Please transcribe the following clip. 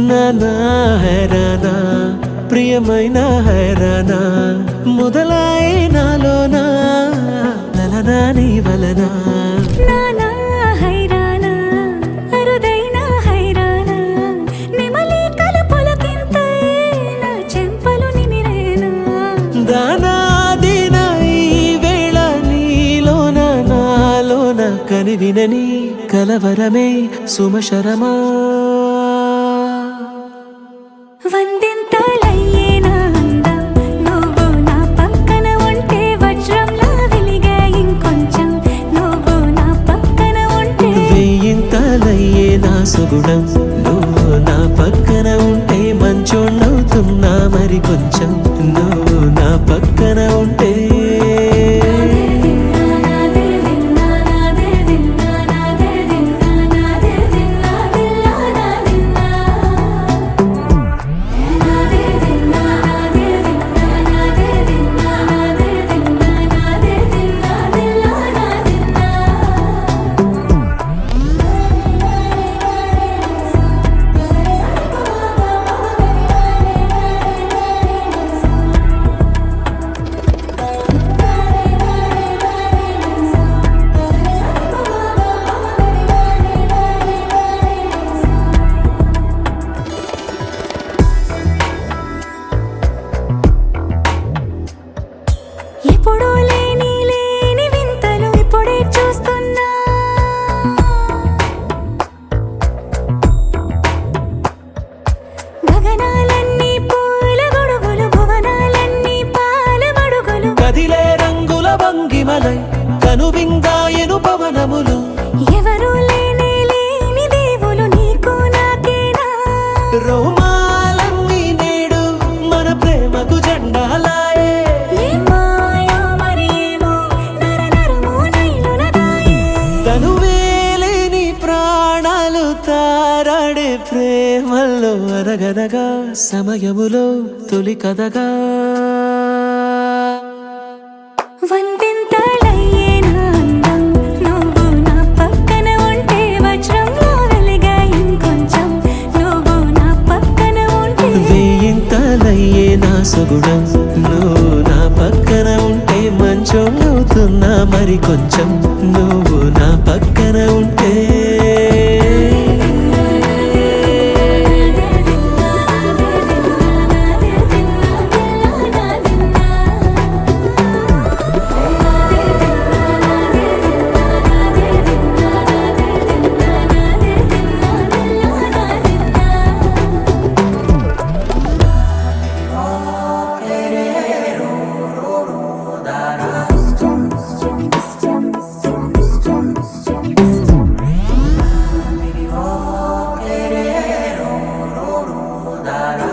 నానా హైరానా ప్రియమైన హైరానా మొదలాయి నాలోనా లలనా నీ వలనా నానా హైరానా అరుదైన హైరానా నెమలి కలుపులకింతై నా చెంపలు నిమిరేనా దానా దీనా ఈ వేళ నీలోన నాలోన కనివినని కలవరమే సుమశరమా వందింతలయ్యేనా అందం నువ్వు నా పక్కన ఉంటే వజ్రంలా వెలిగే ఇంకొంచెం నువ్వు నా పక్కన ఉంటే వెయ్యింతలయ్యే నా సుగుణం నువ్వు నా పక్కన ఉంటే మంచోళ్ళవుతున్నా మరి కొంచెం నువ్వు నా పక్కన ఉంటే ఎప్పుడూ లేని వింతలు ఇప్పుడే చూస్తున్నా గగనాలన్నీ పూల గొడుగులు భువనాలన్నీ పాల మడుగులు కదిలే రంగుల భంగిమలై కనువిందాయను పవనములు ఎవరూ లేని దేవులు నీకు నాకేనా రోమాలన్నీ నేడు మన ప్రేమకు జెండాలాయే ఏమాయో మరి ఏమో నరనరమో నైలున దాయే తనువేలేని ప్రాణాలు తారాడే ప్రేమల్లో అనగనగా సమయములో తొలి కథగా వందింతలయ్యేనా అందం నువ్వు నా పక్కన ఉంటే వజ్రంలా వెలిగే ఇంకొంచెం నువ్వు నా పక్కన ఉంటే వెయ్యింతలయ్యే నా సుగుణం నువ్వు నా పక్కన ఉంటే మంచోళ్ళవుతున్నా మరి కొంచెం నువ్వు నా పక్కన ఉంటే da da